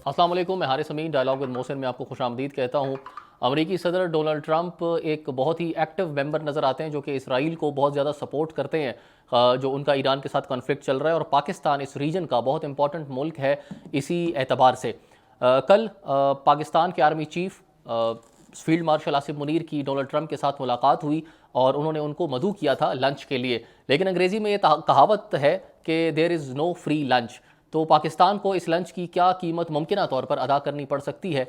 السلام علیکم، میں حارث امین ڈائلاگ ود محسن میں آپ کو خوش آمدید کہتا ہوں۔ امریکی صدر ڈونلڈ ٹرمپ ایک بہت ہی ایکٹیو ممبر نظر آتے ہیں جو کہ اسرائیل کو بہت زیادہ سپورٹ کرتے ہیں، جو ان کا ایران کے ساتھ کنفلکٹ چل رہا ہے، اور پاکستان اس ریجن کا بہت امپورٹنٹ ملک ہے اسی اعتبار سے۔ کل پاکستان کے army chief field marshal Asif Munir کی ڈونلڈ ٹرمپ کے ساتھ ملاقات ہوئی اور انہوں نے ان کو مدعو کیا تھا لنچ کے لیے، لیکن انگریزی میں یہ کہاوت ہے کہ دیر از نو فری لنچ۔ تو پاکستان کو اس لنچ کی کیا قیمت ممکنہ طور پر ادا کرنی پڑ سکتی ہے،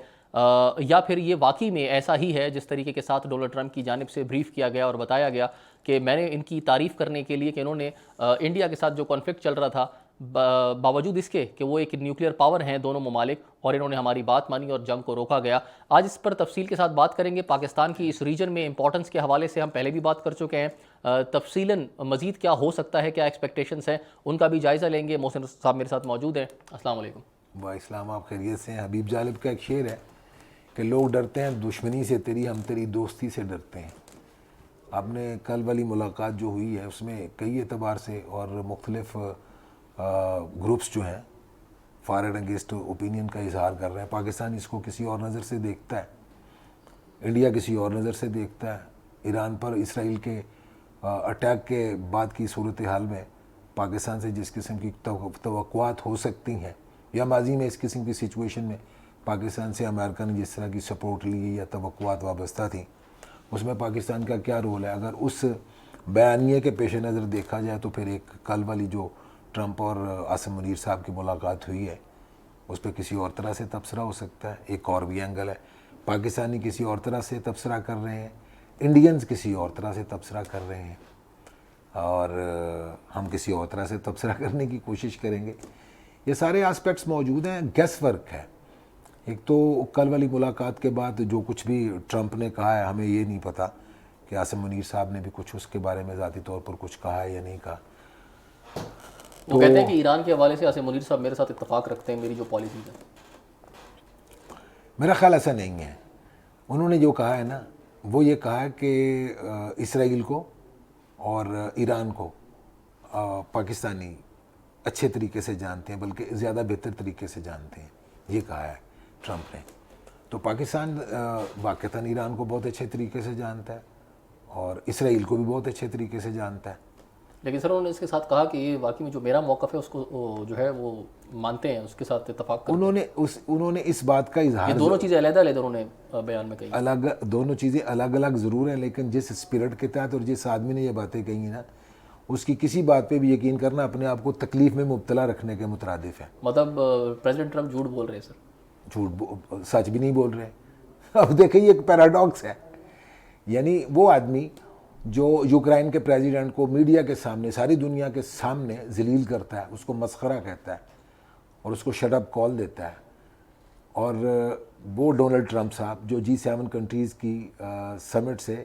یا پھر یہ واقعی میں ایسا ہی ہے جس طریقے کے ساتھ ڈونلڈ ٹرمپ کی جانب سے بریف کیا گیا اور بتایا گیا کہ میں نے ان کی تعریف کرنے کے لیے کہ انہوں نے انڈیا کے ساتھ جو کانفلکٹ چل رہا تھا، باوجود اس کے کہ وہ ایک نیوکلیئر پاور ہیں دونوں ممالک، اور انہوں نے ہماری بات مانی اور جنگ کو روکا گیا۔ آج اس پر تفصیل کے ساتھ بات کریں گے۔ پاکستان کی اس ریجن میں امپورٹنس کے حوالے سے ہم پہلے بھی بات کر چکے ہیں، تفصیلاً مزید کیا ہو سکتا ہے، کیا ایکسپیکٹیشنز ہیں، ان کا بھی جائزہ لیں گے۔ محسن صاحب میرے ساتھ موجود ہیں۔ السلام علیکم۔ واہ اسلام، آپ خیریت سے ہیں؟ حبیب جالب کا ایک شعر ہے کہ لوگ ڈرتے ہیں دشمنی سے تیری، ہم تیری دوستی سے ڈرتے ہیں۔ آپ نے کل والی ملاقات جو ہوئی ہے اس میں کئی اعتبار سے اور مختلف گروپس جو ہیں فار اینڈ اگینسٹ اوپینین کا اظہار کر رہے ہیں۔ پاکستان اس کو کسی اور نظر سے دیکھتا ہے، انڈیا کسی اور نظر سے دیکھتا ہے۔ ایران پر اسرائیل کے اٹیک کے بعد کی صورتحال میں پاکستان سے جس قسم کی توقعات ہو سکتی ہیں، یا ماضی میں اس قسم کی سچویشن میں پاکستان سے امریکہ نے جس طرح کی سپورٹ لی یا توقعات وابستہ تھیں، اس میں پاکستان کا کیا رول ہے؟ اگر اس بیانیے کے پیش نظر دیکھا جائے تو پھر ایک کل والی جو ٹرمپ اور آصف منیر صاحب کی ملاقات ہوئی ہے اس پہ کسی اور طرح سے تبصرہ ہو سکتا ہے۔ ایک اور بھی اینگل ہے، پاکستانی کسی اور طرح سے تبصرہ کر رہے ہیں، انڈینز کسی اور طرح سے تبصرہ کر رہے ہیں، اور ہم کسی اور طرح سے تبصرہ کرنے کی کوشش کریں گے۔ یہ سارے آسپیکٹس موجود ہیں، گیس ورک ہے۔ ایک تو کل والی ملاقات کے بعد جو کچھ بھی ٹرمپ نے کہا ہے، ہمیں یہ نہیں پتہ کہ آصف منیر صاحب نے بھی کچھ اس کے بارے میں ذاتی طور پر کچھ کہا ہے یا نہیں کہا۔ وہ کہتے ہیں کہ ایران کے حوالے سے آصف منیر صاحب میرے ساتھ اتفاق رکھتے ہیں میری جو پالیسیز ہیں۔ میرا خیال ایسا نہیں ہے۔ انہوں نے جو کہا ہے نا، وہ یہ کہا ہے کہ اسرائیل کو اور ایران کو پاکستانی اچھے طریقے سے جانتے ہیں، بلکہ زیادہ بہتر طریقے سے جانتے ہیں، یہ کہا ہے ٹرمپ نے۔ تو پاکستان واقعتاً ایران کو بہت اچھے طریقے سے جانتا ہے اور اسرائیل کو بھی بہت اچھے طریقے سے جانتا ہے۔ لیکن سر انہوں نے اس کے ساتھ کہا کہ یہ واقعی میں جو میرا موقف ہے اس کو جو ہے وہ مانتے ہیں، اس کے ساتھ اتفاق کرتے ہیں۔ انہوں نے اس بات کا اظہار، یہ دونوں چیزیں علیحدہ علیحدہ انہوں نے بیان میں کہی، دونوں چیزیں الگ الگ ضرور ہیں، لیکن جس اسپرٹ کے تحت اور جس آدمی نے یہ باتیں کہی ہیں نا، اس کی کسی بات پہ بھی یقین کرنا اپنے آپ کو تکلیف میں مبتلا رکھنے کے مترادف ہے۔ مطلب پریزیڈنٹ ٹرمپ جھوٹ بول رہے ہیں سر؟ سچ بھی نہیں بول رہے۔ اب دیکھیں یہ ایک پیراڈاکس ہے، یعنی وہ آدمی جو یوکرائن کے پریزیڈنٹ کو میڈیا کے سامنے، ساری دنیا کے سامنے ذلیل کرتا ہے، اس کو مسخرہ کہتا ہے اور اس کو شٹ اپ کال دیتا ہے، اور وہ ڈونلڈ ٹرمپ صاحب جو G7 کنٹریز کی سمٹ سے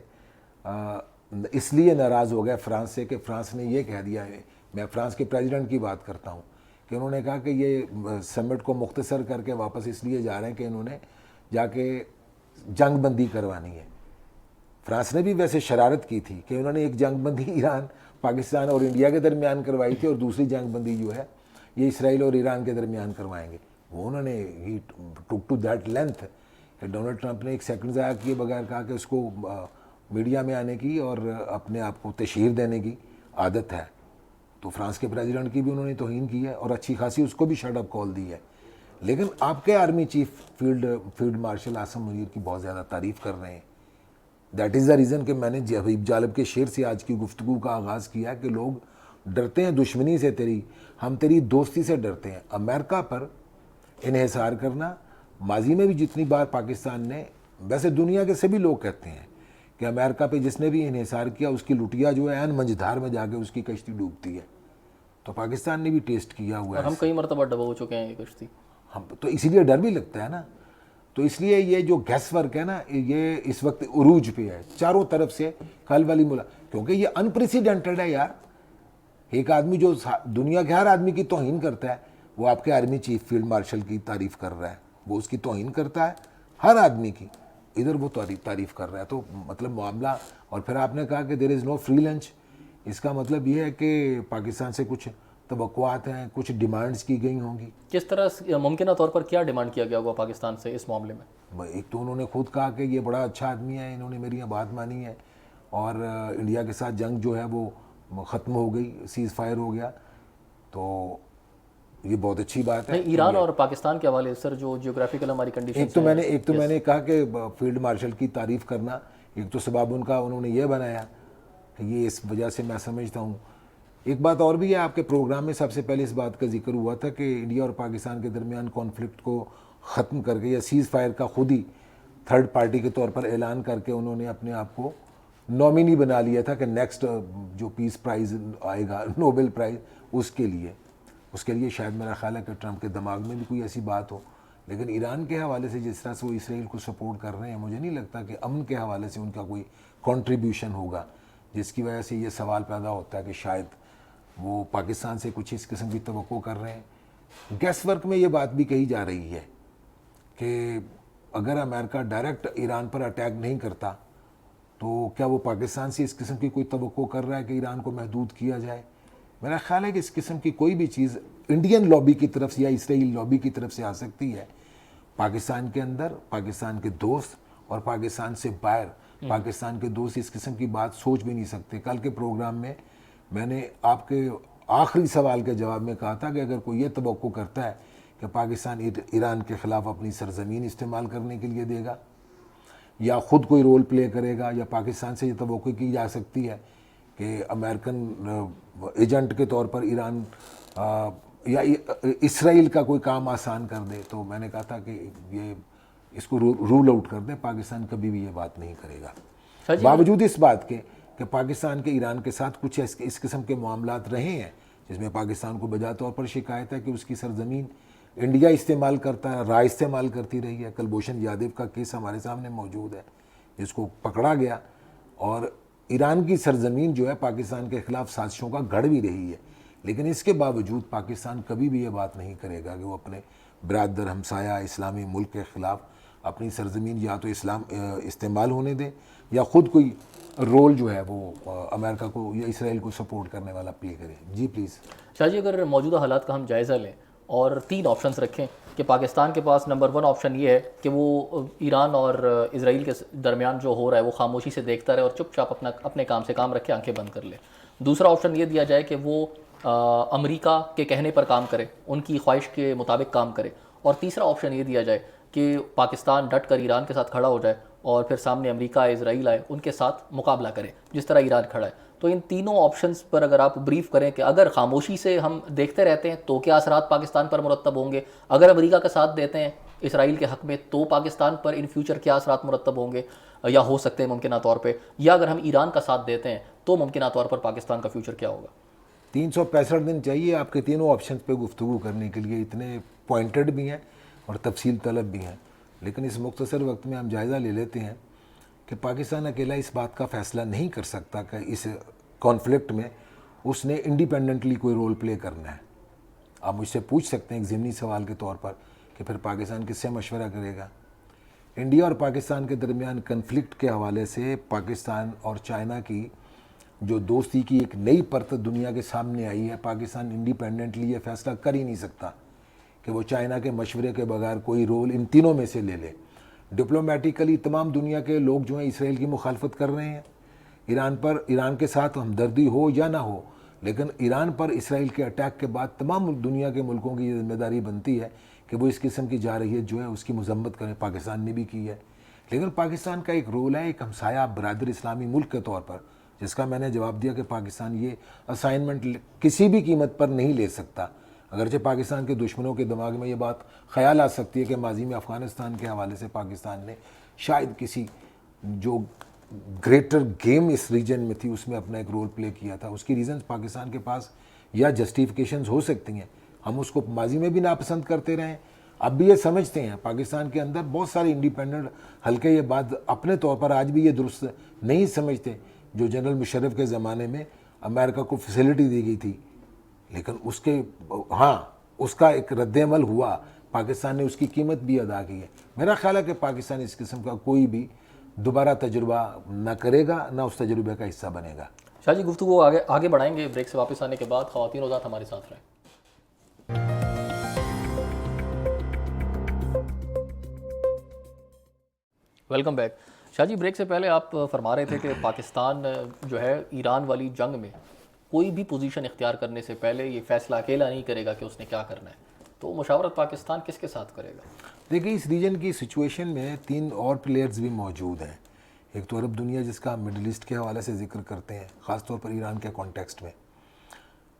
اس لیے ناراض ہو گیا فرانس سے کہ فرانس نے یہ کہہ دیا ہے، میں فرانس کے پریزیڈنٹ کی بات کرتا ہوں، کہ انہوں نے کہا کہ یہ سمٹ کو مختصر کر کے واپس اس لیے جا رہے ہیں کہ انہوں نے جا کے جنگ بندی کروانی ہے۔ فرانس نے بھی ویسے شرارت کی تھی کہ انہوں نے ایک جنگ بندی ایران، پاکستان اور انڈیا کے درمیان کروائی تھی، اور دوسری جنگ بندی جو ہے یہ اسرائیل اور ایران کے درمیان کروائیں گے۔ وہ انہوں نے ہی ٹک ٹو دیٹ لینتھ کہ ڈونلڈ ٹرمپ نے ایک سیکنڈ ضائع کیے بغیر کہا کہ اس کو میڈیا میں آنے کی اور اپنے آپ کو تشہیر دینے کی عادت ہے۔ تو فرانس کے پریزیڈنٹ کی بھی انہوں نے توہین کی ہے اور اچھی خاصی اس کو بھی شٹ اپ کال دی ہے۔ لیکن آپ کے army chief field marshal Asif Munir کی بہت زیادہ تعریف کر رہے ہیں۔ دیٹ از دا ریزن کہ میں نے حبیب جالب کے شعر سے آج کی گفتگو کا آغاز کیا کہ لوگ ڈرتے ہیں دشمنی سے تیری، ہم تیری دوستی سے ڈرتے ہیں۔ امریکہ پر انحصار کرنا، ماضی میں بھی جتنی بار پاکستان نے، ویسے دنیا کے سبھی لوگ کہتے ہیں کہ امریکہ پہ جس نے بھی انحصار کیا اس کی لٹیا جو ہے منجھدار میں جا کے اس کی کشتی ڈوبتی ہے۔ تو پاکستان نے بھی ٹیسٹ کیا ہوا ہے، ہم کئی مرتبہ ڈبو ہو چکے ہیں یہ کشتی، ہم تو اسی لیے ڈر بھی لگتا ہے نا۔ تو اس لیے یہ جو گیس ورک ہے نا، یہ اس وقت عروج پہ ہے چاروں طرف سے کل والی کیونکہ یہ انپریسیڈنٹڈ ہے یار۔ ایک آدمی جو دنیا کے ہر آدمی کی توہین کرتا ہے، وہ آپ کے آرمی چیف فیلڈ مارشل کی تعریف کر رہا ہے، وہ اس کی توہین کرتا ہے ہر آدمی کی، ادھر وہ تعریف کر رہا ہے۔ تو مطلب معاملہ، اور پھر آپ نے کہا کہ دیر از نو فری لنچ، اس کا مطلب یہ ہے کہ پاکستان سے کچھ توقعات ہیں, کچھ ڈیمانڈز کی گئی ہوں گی. کس طرح ممکنہ طور پر کیا ڈیمانڈ کیا گیا ہوگا پاکستان سے اس معاملے میں؟ ایک تو انہوں نے خود کہا کہ یہ بڑا اچھا آدمی ہے, انہوں نے میری یہاں بات مانی ہے, اور انڈیا کے ساتھ جنگ جو ہے وہ ختم ہو گئی, سیز فائر ہو گیا, تو یہ بہت اچھی بات ہے. نہیں، ایران اور پاکستان کے حوالے سر جو جیوگرافیکل ہماری کنڈیشن ایک تو میں نے کہا کہ فیلڈ مارشل کی تعریف کرنا, ایک تو سبب ان کا انہوں نے یہ بنایا کہ یہ اس وجہ سے میں سمجھتا ہوں. ایک بات اور بھی ہے, آپ کے پروگرام میں سب سے پہلے اس بات کا ذکر ہوا تھا کہ انڈیا اور پاکستان کے درمیان کانفلکٹ کو ختم کر کے یا سیز فائر کا خود ہی تھرڈ پارٹی کے طور پر اعلان کر کے انہوں نے اپنے آپ کو نامینی بنا لیا تھا کہ نیکسٹ جو پیس پرائز آئے گا, نوبل پرائز, اس کے لیے شاید میرا خیال ہے کہ ٹرمپ کے دماغ میں بھی کوئی ایسی بات ہو. لیکن ایران کے حوالے سے جس طرح سے وہ اسرائیل کو سپورٹ کر رہے ہیں, مجھے نہیں لگتا کہ امن کے حوالے سے ان کا کوئی کنٹریبیوشن ہوگا, جس کی وجہ سے یہ سوال پیدا ہوتا ہے کہ شاید وہ پاکستان سے کچھ اس قسم کی توقع کر رہے ہیں. گیس ورک میں یہ بات بھی کہی جا رہی ہے کہ اگر امریکہ ڈائریکٹ ایران پر اٹیک نہیں کرتا تو کیا وہ پاکستان سے اس قسم کی کوئی توقع کر رہا ہے کہ ایران کو محدود کیا جائے. میرا خیال ہے کہ اس قسم کی کوئی بھی چیز انڈین لابی کی طرف سے یا اسرائیل لابی کی طرف سے آ سکتی ہے. پاکستان کے اندر پاکستان کے دوست اور پاکستان سے باہر پاکستان کے دوست اس قسم کی بات سوچ بھی نہیں سکتے. کل کے پروگرام میں نے آپ کے آخری سوال کے جواب میں کہا تھا کہ اگر کوئی یہ توقع کرتا ہے کہ پاکستان ایران کے خلاف اپنی سرزمین استعمال کرنے کے لیے دے گا یا خود کوئی رول پلے کرے گا, یا پاکستان سے یہ توقع کی جا سکتی ہے کہ امریکن ایجنٹ کے طور پر ایران یا اسرائیل کا کوئی کام آسان کر دے, تو میں نے کہا تھا کہ یہ اس کو رول آؤٹ کر دیں. پاکستان کبھی بھی یہ بات نہیں کرے گا, باوجود اس بات کے کہ پاکستان کے ایران کے ساتھ کچھ اس قسم کے معاملات رہے ہیں جس میں پاکستان کو بجا طور پر شکایت ہے کہ اس کی سرزمین انڈیا استعمال کرتا ہے, رائے استعمال کرتی رہی ہے. کلبھوشن یادو کا کیس ہمارے سامنے موجود ہے جس کو پکڑا گیا, اور ایران کی سرزمین جو ہے پاکستان کے خلاف سازشوں کا گڑھ بھی رہی ہے. لیکن اس کے باوجود پاکستان کبھی بھی یہ بات نہیں کرے گا کہ وہ اپنے برادر ہمسایہ اسلامی ملک کے خلاف اپنی سرزمین یا تو اسلام استعمال ہونے دے یا خود کوئی رول جو ہے وہ امریکہ کو یا اسرائیل کو سپورٹ کرنے والا پلے کرے. جی پلیز. شاہ جی, اگر موجودہ حالات کا ہم جائزہ لیں اور 3 آپشنز رکھیں کہ پاکستان کے پاس نمبر 1 آپشن یہ ہے کہ وہ ایران اور اسرائیل کے درمیان جو ہو رہا ہے وہ خاموشی سے دیکھتا رہے اور چپ چاپ اپنے کام سے کام رکھے, آنکھیں بند کر لے. دوسرا آپشن یہ دیا جائے کہ وہ امریکہ کے کہنے پر کام کرے, ان کی خواہش کے مطابق کام کرے. اور تیسرا آپشن یہ دیا جائے کہ پاکستان ڈٹ کر ایران کے ساتھ کھڑا ہو جائے اور پھر سامنے امریکہ اسرائیل آئے, ان کے ساتھ مقابلہ کرے جس طرح ایران کھڑا ہے. تو ان تینوں آپشنز پر اگر آپ بریف کریں کہ اگر خاموشی سے ہم دیکھتے رہتے ہیں تو کیا اثرات پاکستان پر مرتب ہوں گے, اگر امریکہ کا ساتھ دیتے ہیں اسرائیل کے حق میں تو پاکستان پر ان فیوچر کیا اثرات مرتب ہوں گے یا ہو سکتے ہیں ممکنہ طور پہ, یا اگر ہم ایران کا ساتھ دیتے ہیں تو ممکنہ طور پر پاکستان کا فیوچر کیا ہوگا. 365 دن چاہیے آپ کے تینوں آپشنز پہ گفتگو کرنے کے لیے, اتنے پوائنٹڈ بھی ہیں اور تفصیل طلب بھی ہیں. لیکن اس مختصر وقت میں ہم جائزہ لے لیتے ہیں کہ پاکستان اکیلا اس بات کا فیصلہ نہیں کر سکتا کہ اس کانفلکٹ میں اس نے انڈیپینڈنٹلی کوئی رول پلے کرنا ہے. آپ مجھ سے پوچھ سکتے ہیں ایک ضمنی سوال کے طور پر کہ پھر پاکستان کس سے مشورہ کرے گا. انڈیا اور پاکستان کے درمیان کنفلکٹ کے حوالے سے پاکستان اور چائنا کی جو دوستی کی ایک نئی پرت دنیا کے سامنے آئی ہے. پاکستان انڈیپینڈنٹلی یہ فیصلہ کر ہی نہیں سکتا کہ وہ چائنا کے مشورے کے بغیر کوئی رول ان تینوں میں سے لے لے. ڈپلومیٹیکلی تمام دنیا کے لوگ جو ہیں اسرائیل کی مخالفت کر رہے ہیں. ایران کے ساتھ ہمدردی ہو یا نہ ہو, لیکن ایران پر اسرائیل کے اٹیک کے بعد تمام دنیا کے ملکوں کی یہ ذمہ داری بنتی ہے کہ وہ اس قسم کی جارحیت جو ہے اس کی مذمت کریں. پاکستان نے بھی کی ہے, لیکن پاکستان کا ایک رول ہے ایک ہمسایہ برادر اسلامی ملک کے طور پر, جس کا میں نے جواب دیا کہ پاکستان یہ اسائنمنٹ کسی بھی قیمت پر نہیں لے سکتا. اگرچہ پاکستان کے دشمنوں کے دماغ میں یہ بات خیال آ سکتی ہے کہ ماضی میں افغانستان کے حوالے سے پاکستان نے شاید کسی جو گریٹر گیم اس ریجن میں تھی اس میں اپنا ایک رول پلے کیا تھا. اس کی ریزنز پاکستان کے پاس یا جسٹیفیکیشنز ہو سکتی ہیں. ہم اس کو ماضی میں بھی ناپسند کرتے رہے, اب بھی یہ سمجھتے ہیں. پاکستان کے اندر بہت سارے انڈیپینڈنٹ حلقے یہ بات اپنے طور پر آج بھی یہ درست نہیں سمجھتے جو جنرل مشرف کے زمانے میں امریکہ کو فیسلٹی دی گئی تھی, لیکن اس کا ایک رد عمل ہوا, پاکستان نے اس کی قیمت بھی ادا کی ہے. میرا خیال ہے کہ پاکستان اس قسم کا کوئی بھی دوبارہ تجربہ نہ کرے گا, نہ اس تجربے کا حصہ بنے گا. شاہ جی گفتگو آگے بڑھائیں گے بریک سے واپس آنے کے بعد. خواتین حضرات ہمارے ساتھ رہیں. Welcome back. Shah ji break سے پہلے آپ فرما رہے تھے کہ پاکستان جو ہے ایران والی جنگ میں کوئی بھی پوزیشن اختیار کرنے سے پہلے یہ فیصلہ اکیلا نہیں کرے گا کہ اس نے کیا کرنا ہے, تو مشاورت پاکستان کس کے ساتھ کرے گا؟ دیکھیں اس ریجن کی سچویشن میں 3 اور پلیئرز بھی موجود ہیں. ایک تو عرب دنیا جس کا ہم مڈل ایسٹ کے حوالے سے ذکر کرتے ہیں, خاص طور پر ایران کے کانٹیکسٹ میں.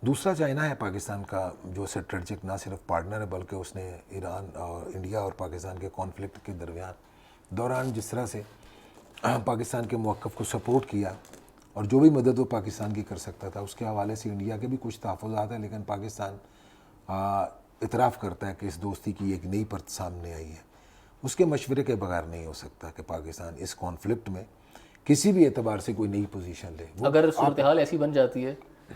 دوسرا چائنا ہے پاکستان کا, جو اسٹریٹجک نہ صرف پارٹنر ہے بلکہ اس نے ایران اور انڈیا اور پاکستان کے کانفلکٹ کے دوران جس طرح سے پاکستان کے موقف کو سپورٹ کیا اور جو بھی مدد وہ پاکستان کی کر سکتا تھا, اس کے حوالے سے انڈیا کے بھی کچھ تحفظات ہیں, لیکن پاکستان اعتراف کرتا ہے کہ اس دوستی کی ایک نئی پرت سامنے آئی ہے. اس کے مشورے کے بغیر نہیں ہو سکتا کہ پاکستان اس کانفلکٹ میں کسی بھی اعتبار سے کوئی نئی پوزیشن لے. اگر صورتحال ایسی بن جاتی ہے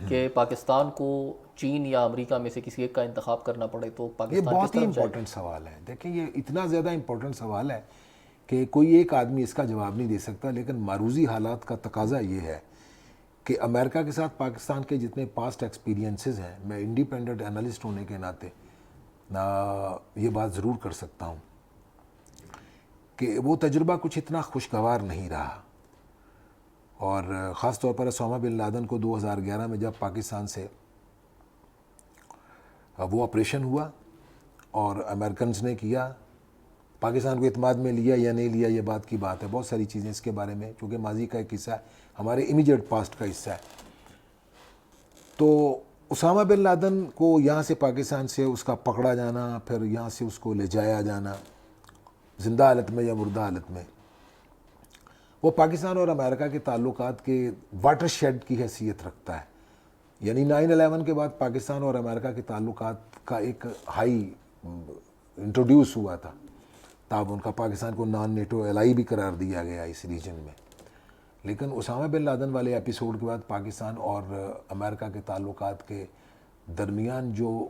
کہ پاکستان کو چین یا امریکہ میں سے کسی ایک کا انتخاب کرنا پڑے تو یہ پاکستان بہت ہی امپورٹنٹ سوال ہے. دیکھیں یہ اتنا زیادہ امپورٹنٹ سوال ہے کہ کوئی ایک آدمی اس کا جواب نہیں دے سکتا, لیکن معروضی حالات کا تقاضا یہ ہے کہ امریکہ کے ساتھ پاکستان کے جتنے پاسٹ ایکسپیرینسز ہیں, میں انڈیپینڈنٹ انالسٹ ہونے کے ناطے یہ بات ضرور کر سکتا ہوں کہ وہ تجربہ کچھ اتنا خوشگوار نہیں رہا. اور خاص طور پر اسامہ بن لادن کو 2011 میں جب پاکستان سے وہ آپریشن ہوا اور امریکنز نے کیا, پاکستان کو اعتماد میں لیا یا نہیں لیا یہ بات کی بات ہے. بہت ساری چیزیں اس کے بارے میں, چونکہ ماضی کا ایک حصہ ہے, ہمارے امیجیٹ پاسٹ کا حصہ ہے. تو اسامہ بن لادن کو یہاں سے پاکستان سے اس کا پکڑا جانا, پھر یہاں سے اس کو لے جایا جانا زندہ حالت میں یا مردہ حالت میں, وہ پاکستان اور امریکہ کے تعلقات کے واٹر شیڈ کی حیثیت رکھتا ہے. یعنی 9/11 کے بعد پاکستان اور امریکہ کے تعلقات کا ایک ہائی انٹروڈیوس ہوا تھا, تاب ان کا پاکستان کو نان نیٹو الائی بھی قرار دیا گیا اس ریجن میں. لیکن اسامہ بن لادن والے ایپیسوڈ کے بعد پاکستان اور امریکہ کے تعلقات کے درمیان جو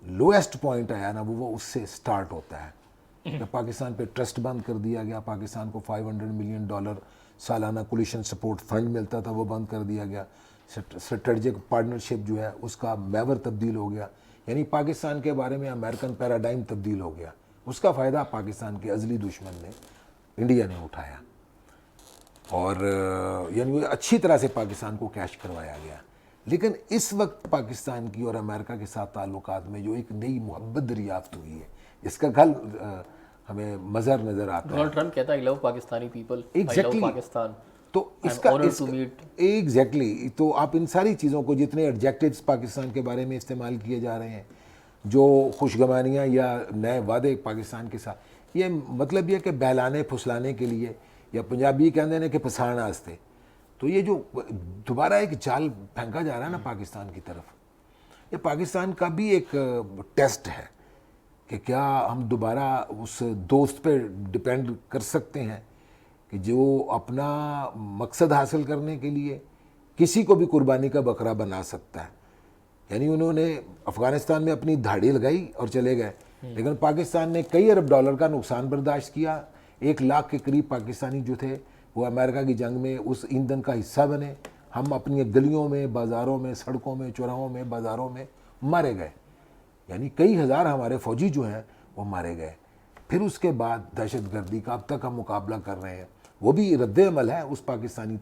لویسٹ پوائنٹ آیا نا, وہ اس سے سٹارٹ ہوتا ہے کہ پاکستان پہ ٹرسٹ بند کر دیا گیا. پاکستان کو $500 ملین سالانہ کولیشن سپورٹ فنڈ ملتا تھا, وہ بند کر دیا گیا. اسٹریٹجک پارٹنرشپ جو ہے اس کا محور تبدیل ہو گیا. یعنی پاکستان کے بارے میں امریکن پیراڈائم تبدیل ہو گیا. اس کا فائدہ پاکستان کے ازلی دشمن نے, انڈیا نے اٹھایا, اور یعنی اچھی طرح سے پاکستان کو کیش کروایا گیا. لیکن اس وقت پاکستان کی اور امریکہ کے ساتھ تعلقات میں جو ایک نئی محبت دریافت ہوئی ہے, جس کا کل ہمیں مظہر نظر آتا ہے. ڈونلڈ ٹرمپ کہتا ہے I love Pakistani people, I love Pakistan. تو اس کا ایگزیکٹلی تو آپ ان ساری چیزوں کو, جتنے ایڈجیکٹیوز پاکستان کے بارے میں استعمال کیے جا رہے ہیں, جو خوشگوانیاں یا نئے وعدے پاکستان کے ساتھ, یہ مطلب یہ کہ بہلانے پھسلانے کے لیے, یا پنجابی کہتے ہیں کہ پھسانا واسطے. تو یہ جو دوبارہ ایک جال پھینکا جا رہا ہے نا پاکستان کی طرف, یہ پاکستان کا بھی ایک ٹیسٹ ہے کہ کیا ہم دوبارہ اس دوست پہ ڈپینڈ کر سکتے ہیں کہ جو اپنا مقصد حاصل کرنے کے لیے کسی کو بھی قربانی کا بکرا بنا سکتا ہے. یعنی انہوں نے افغانستان میں اپنی دھاڑی لگائی اور چلے گئے, لیکن پاکستان نے کئی ارب ڈالر کا نقصان برداشت کیا. 1 لاکھ کے قریب پاکستانی جو تھے وہ امریکہ کی جنگ میں اس ایندھن کا حصہ بنے. ہم اپنی گلیوں میں, بازاروں میں, سڑکوں میں, چوراہوں میں, بازاروں میں مارے گئے. یعنی کئی ہزار ہمارے فوجی جو ہیں وہ مارے گئے. پھر اس کے بعد دہشت گردی کا اب تک ہم مقابلہ کر رہے ہیں, وہ بھی رد عمل ہے اس پاکستانی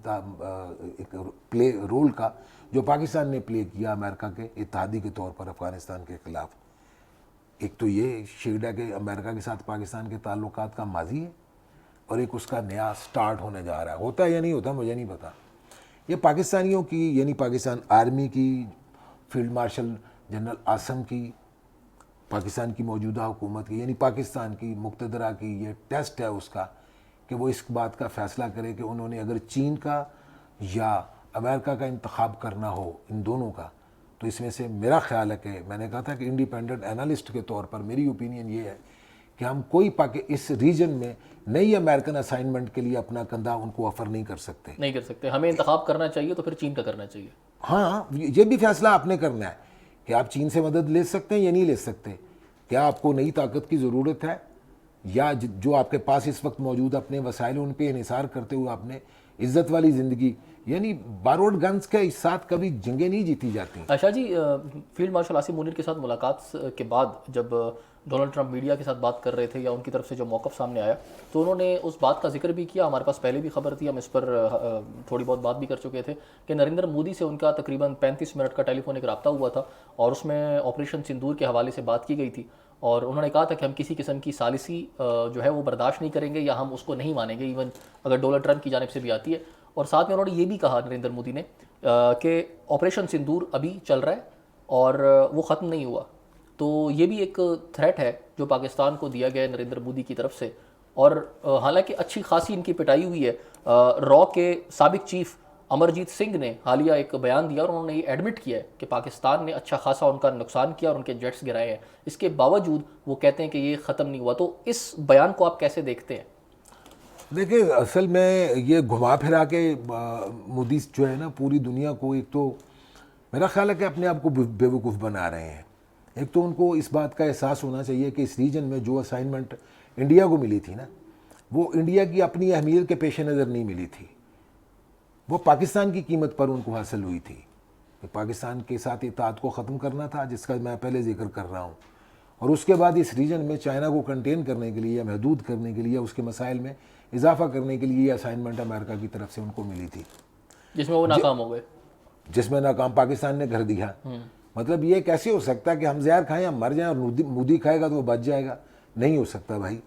ایک پلے رول کا جو پاکستان نے پلے کیا امریکہ کے اتحادی کے طور پر افغانستان کے خلاف. ایک تو یہ شیڈ ہے کہ امریکہ کے ساتھ پاکستان کے تعلقات کا ماضی ہے, اور ایک اس کا نیا سٹارٹ ہونے جا رہا ہے. ہوتا ہے یا نہیں ہوتا مجھے نہیں پتا. یہ پاکستانیوں کی, یعنی پاکستان آرمی کی, فیلڈ مارشل جنرل عاصم کی, پاکستان کی موجودہ حکومت کی, یعنی پاکستان کی مقتدرہ کی, یہ ٹیسٹ ہے اس کا کہ وہ اس بات کا فیصلہ کرے کہ انہوں نے اگر چین کا یا امریکہ کا انتخاب کرنا ہو, ان دونوں کا, تو اس میں سے میرا خیال ہے کہ میں نے کہا تھا کہ انڈیپینڈنٹ انالسٹ کے طور پر میری اوپینین یہ ہے کہ ہم کوئی اس ریجن میں نئی امریکن اسائنمنٹ کے لیے اپنا کندھا ان کو آفر نہیں کر سکتے. ہمیں انتخاب کرنا چاہیے تو پھر چین کا کرنا چاہیے. ہاں, یہ بھی فیصلہ آپ نے کرنا ہے کہ آپ چین سے مدد لے سکتے ہیں یا نہیں لے سکتے. کیا آپ کو نئی طاقت کی ضرورت ہے, یا جو آپ کے پاس اس وقت موجود اپنے وسائل ان پہ انحصار کرتے ہوئے آپ نے عزت والی زندگی یعنی بارڈ گنز کے ساتھ کبھی جنگیں نہیں جیتی جاتی. شاہ جی، فیلڈ مارشل آصف منیر کے ساتھ ملاقات کے بعد جب ڈونلڈ ٹرمپ میڈیا کے ساتھ بات کر رہے تھے یا ان کی طرف سے جو موقف سامنے آیا تو انہوں نے اس بات کا ذکر بھی کیا، ہمارے پاس پہلے بھی خبر تھی، ہم اس پر تھوڑی بہت بات بھی کر چکے تھے کہ نریندر مودی سے ان کا تقریباً 35 منٹ کا ٹیلی فونک رابطہ ہوا تھا اور اس میں آپریشن سندور کے حوالے سے بات کی گئی تھی، اور انہوں نے کہا تھا کہ ہم کسی قسم کی ثالثی جو ہے وہ برداشت نہیں کریں گے یا ہم اس کو نہیں مانیں گے ایون اگر ڈونلڈ ٹرمپ کی جانب سے بھی آتی ہے. اور ساتھ میں انہوں نے یہ بھی کہا نریندر مودی نے کہ آپریشن سندور ابھی چل رہا ہے اور وہ ختم نہیں ہوا. تو یہ بھی ایک تھریٹ ہے جو پاکستان کو دیا گیا ہے نریندر مودی کی طرف سے، اور حالانکہ اچھی خاصی ان کی پٹائی ہوئی ہے. را کے سابق چیف امرجیت سنگھ نے حالیہ ایک بیان دیا اور انہوں نے یہ ایڈمٹ کیا ہے کہ پاکستان نے اچھا خاصا ان کا نقصان کیا اور ان کے جیٹس گرائے ہیں، اس کے باوجود وہ کہتے ہیں کہ یہ ختم نہیں ہوا. تو اس بیان کو آپ کیسے دیکھتے ہیں؟ دیکھیں اصل میں یہ گھما پھرا کے مودی جو ہے نا پوری دنیا کو ایک تو میرا خیال ہے کہ اپنے آپ کو بیوقوف بنا رہے ہیں. ایک تو ان کو اس بات کا احساس ہونا چاہیے کہ اس ریجن میں جو اسائنمنٹ انڈیا کو ملی تھی نا وہ انڈیا کی اپنی اہمیت کے پیش نظر نہیں ملی تھی، وہ پاکستان کی قیمت پر ان کو حاصل ہوئی تھی. پاکستان کے ساتھ اتحاد کو ختم کرنا تھا جس کا میں پہلے ذکر کر رہا ہوں، اور اس کے بعد اس ریجن میں چائنا کو کنٹین کرنے کے لیے یا محدود کرنے کے لیے اس کے مسائل میں اضافہ کرنے کے لیے یہ اسائنمنٹ امریکہ کی طرف سے ان کو ملی تھی، جس میں وہ ناکام ہو گئے، جس میں ناکام پاکستان نے کر دیا. مطلب یہ کیسے ہو سکتا ہے کہ ہم زہر کھائیں ہم مر جائیں اور مودی کھائے گا تو وہ بچ جائے گا؟ نہیں ہو سکتا بھائی.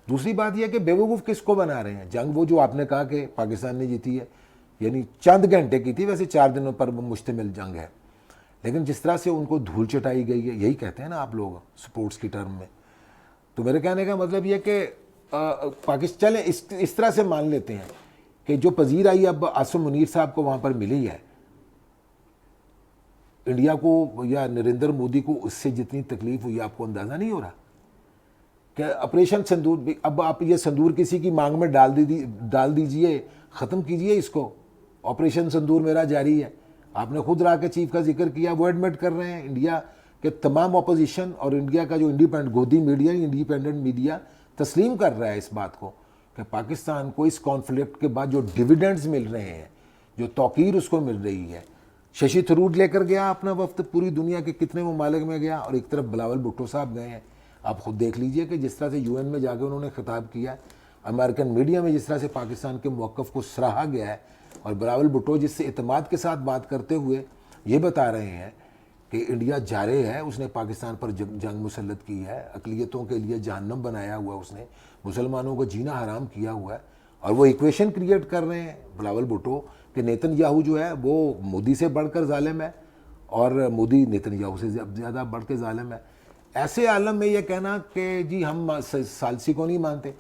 دوسری بات یہ کہ بیوقوف کس کو بنا رہے ہیں؟ جنگ وہ جو آپ نے کہا کہ پاکستان نے جیتی ہے یعنی چند گھنٹے کی تھی، ویسے 4 دنوں پر مشتمل جنگ ہے، لیکن جس طرح سے ان کو دھول چٹائی گئی ہے، یہی کہتے ہیں نا آپ لوگ سپورٹس کی ٹرم میں. تو میرے کہنے کا مطلب یہ کہ پاکستان چلیں اس طرح سے مان لیتے ہیں کہ جو پذیرائی اب آصف منیر صاحب کو وہاں پر ملی ہے انڈیا کو یا نریندر مودی کو، اس سے جتنی تکلیف ہوئی آپ کو اندازہ نہیں ہو رہا کہ آپریشن سندور بھی اب آپ یہ سندور کسی کی مانگ میں ڈال دیجئے، ختم کیجئے اس کو. آپریشن سندور میرا جاری ہے. آپ نے خود را کے چیف کا ذکر کیا، وہ ایڈمٹ کر رہے ہیں. انڈیا کے تمام اپوزیشن اور انڈیا کا جو گودی میڈیا انڈیپینڈنٹ میڈیا تسلیم کر رہا ہے اس بات کو کہ پاکستان کو اس کانفلکٹ کے بعد جو ڈیویڈنڈز مل رہے ہیں، جو توقیر اس کو مل رہی ہے. ششی تھرور لے کر گیا اپنا وفد، پوری دنیا کے کتنے ممالک میں گیا، اور ایک طرف بلاول بھٹو صاحب گئے ہیں. آپ خود دیکھ لیجئے کہ جس طرح سے UN میں جا کے انہوں نے خطاب کیا، امریکن میڈیا میں جس طرح سے پاکستان کے موقف کو سراہا گیا ہے، اور بلاول بھٹو جس سے اعتماد کے ساتھ بات کرتے ہوئے یہ بتا رہے ہیں کہ انڈیا جارح ہے، اس نے پاکستان پر جنگ مسلط کی ہے، اقلیتوں کے لیے جہنم بنایا ہوا، اس نے مسلمانوں کو جینا حرام کیا ہوا ہے. اور وہ ایکویشن کریٹ کر رہے ہیں بلاول بھٹو کہ نیتن یاہو جو ہے وہ مودی سے بڑھ کر ظالم ہے اور مودی نیتن یاہو سے زیادہ بڑھ کے ظالم ہے. ایسے عالم میں یہ کہنا کہ جی ہم ثالثی کو نہیں مانتے،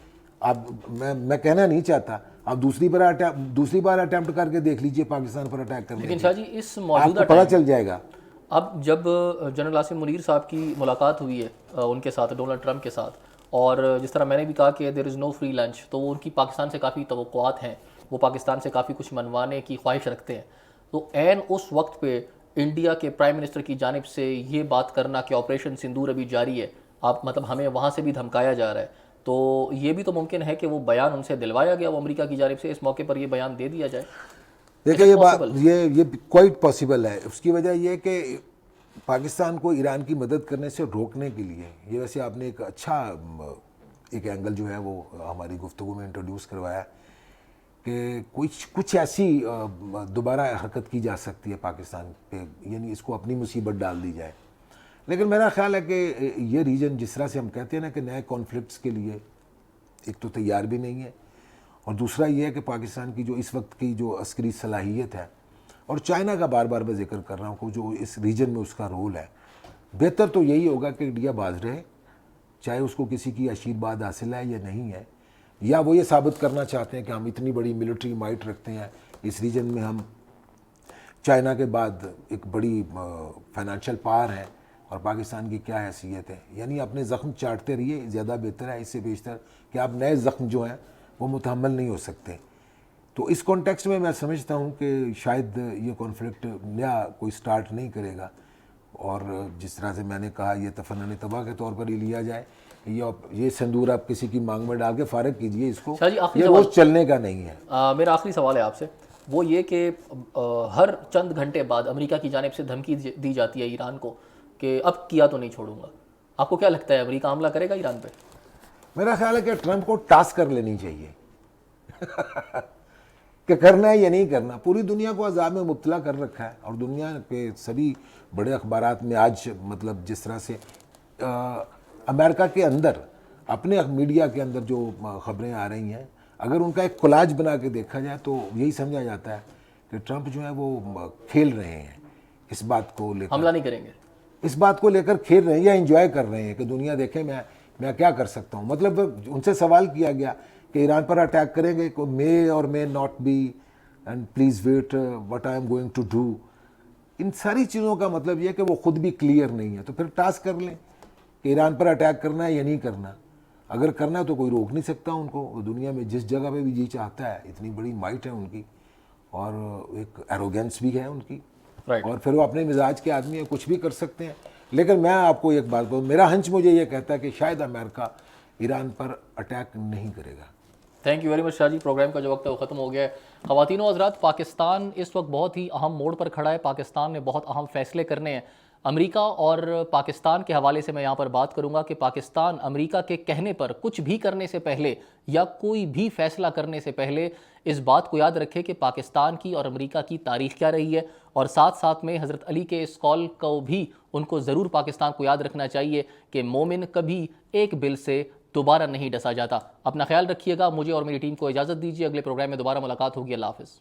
اب میں کہنا نہیں چاہتا، آپ دوسری بار اٹیمپٹ کر کے دیکھ لیجئے پاکستان پر اٹیک کرنے لیکن شاہ جی اس آپ موجودہ کو پتہ چل جائے گا. اب جب جنرل آصف منیر صاحب کی ملاقات ہوئی ہے ان کے ساتھ ڈونلڈ ٹرمپ کے ساتھ، اور جس طرح میں نے بھی کہا کہ دیر از نو فری لنچ، تو وہ ان کی پاکستان سے کافی توقعات ہیں، وہ پاکستان سے کافی کچھ منوانے کی خواہش رکھتے ہیں. تو عین اس وقت پہ انڈیا کے پرائم منسٹر کی جانب سے یہ بات کرنا کہ آپریشن سندور ابھی جاری ہے، آپ مطلب ہمیں وہاں سے بھی دھمکایا جا رہا ہے، تو یہ بھی تو ممکن ہے کہ وہ بیان ان سے دلوایا گیا وہ امریکہ کی جانب سے، اس موقع پر یہ بیان دے دیا جائے. دیکھیں یہ بات یہ کوائٹ پاسبل ہے. اس کی وجہ یہ کہ پاکستان کو ایران کی مدد کرنے سے روکنے کے لیے، یہ ویسے آپ نے ایک اچھا ایک اینگل جو ہے وہ ہماری گفتگو میں انٹروڈیوس کروایا کہ کچھ ایسی دوبارہ حرکت کی جا سکتی ہے پاکستان پہ، یعنی اس کو اپنی مصیبت ڈال دی جائے. لیکن میرا خیال ہے کہ یہ ریجن جس طرح سے ہم کہتے ہیں نا کہ نئے کانفلکٹس کے لیے ایک تو تیار بھی نہیں ہے، اور دوسرا یہ ہے کہ پاکستان کی جو اس وقت کی جو عسکری صلاحیت ہے، اور چائنا کا بار بار میں ذکر کر رہا ہوں جو اس ریجن میں اس کا رول ہے، بہتر تو یہی ہوگا کہ انڈیا باز رہے، چاہے اس کو کسی کی آشیرواد حاصل ہے یا نہیں ہے، یا وہ یہ ثابت کرنا چاہتے ہیں کہ ہم اتنی بڑی ملٹری مائٹ رکھتے ہیں اس ریجن میں، ہم چائنا کے بعد ایک بڑی فائنانشل پاور ہے، اور پاکستان کی کیا حیثیت ہے. یعنی اپنے زخم چاٹتے رہیے، زیادہ بہتر ہے اس سے بیشتر کہ آپ نئے زخم جو ہیں وہ متحمل نہیں ہو سکتے. تو اس کانٹیکسٹ میں سمجھتا ہوں کہ شاید یہ کانفلکٹ نیا کوئی سٹارٹ نہیں کرے گا، اور جس طرح سے میں نے کہا یہ تفنن تباہ کے طور پر ہی لیا جائے. یہ سندور آپ کسی کی مانگ میں ڈال کے فارغ کیجئے اس کو، یہ روز چلنے کا نہیں ہے. میرا آخری سوال ہے آپ سے وہ یہ کہ ہر چند گھنٹے بعد امریکہ کی جانب سے دھمکی دی جاتی ہے ایران کو کہ اب کیا تو نہیں چھوڑوں گا. آپ کو کیا لگتا ہے امریکہ حملہ کرے گا ایران پہ؟ میرا خیال ہے کہ ٹرمپ کو ٹاسک کر لینی چاہیے کہ کرنا ہے یا نہیں کرنا. پوری دنیا کو عذاب میں مبتلا کر رکھا ہے، اور دنیا کے سبھی بڑے اخبارات میں آج مطلب جس طرح سے امریکہ کے اندر اپنے میڈیا کے اندر جو خبریں آ رہی ہیں، اگر ان کا ایک کولاج بنا کے دیکھا جائے تو یہی سمجھا جاتا ہے کہ ٹرمپ جو ہے وہ کھیل رہے ہیں اس بات کو لے کر، حملہ نہیں کریں گے، اس بات کو لے کر کھیل رہے ہیں یا انجوائے کر رہے ہیں کہ دنیا دیکھے میں کیا کر سکتا ہوں. مطلب ان سے سوال کیا گیا کہ ایران پر اٹیک کریں گے، مے اور may not be and please wait what I am going to do. ان ساری چیزوں کا مطلب یہ کہ وہ خود بھی کلیئر نہیں ہے. تو پھر ٹاسک کر لیں کہ ایران پر اٹیک کرنا ہے یا نہیں کرنا. اگر کرنا ہے تو کوئی روک نہیں سکتا ان کو. وہ دنیا میں جس جگہ پہ بھی جی چاہتا ہے، اتنی بڑی مائٹ ہے ان کی اور ایک ایروگینس بھی ہے ان کی، اور پھر وہ اپنے مزاج کے آدمی ہیں، کچھ بھی کر سکتے ہیں. لیکن میں آپ کو ایک بات بتاؤں، میرا ہنچ مجھے یہ کہتا ہے کہ شاید امریکہ ایران پر اٹیک نہیں کرے گا. Thank you very much Shah ji. Program کا جو وقت ہے وہ ختم ہو گیا ہے. خواتین و حضرات، پاکستان اس وقت بہت ہی اہم موڑ پر کھڑا ہے. پاکستان نے بہت اہم فیصلے کرنے ہیں. امریکہ اور پاکستان کے حوالے سے میں یہاں پر بات کروں گا کہ پاکستان امریکہ کے کہنے پر کچھ بھی کرنے سے پہلے یا کوئی بھی فیصلہ کرنے سے پہلے اس بات کو یاد رکھے کہ پاکستان کی اور امریکہ کی تاریخ کیا رہی ہے، اور ساتھ ساتھ میں حضرت علی کے اس قول کو بھی ان کو ضرور پاکستان کو یاد رکھنا چاہیے کہ مومن کبھی ایک بل سے دوبارہ نہیں ڈسا جاتا. اپنا خیال رکھیے گا. مجھے اور میری ٹیم کو اجازت دیجیے. اگلے پروگرام میں دوبارہ ملاقات ہوگی. اللہ حافظ.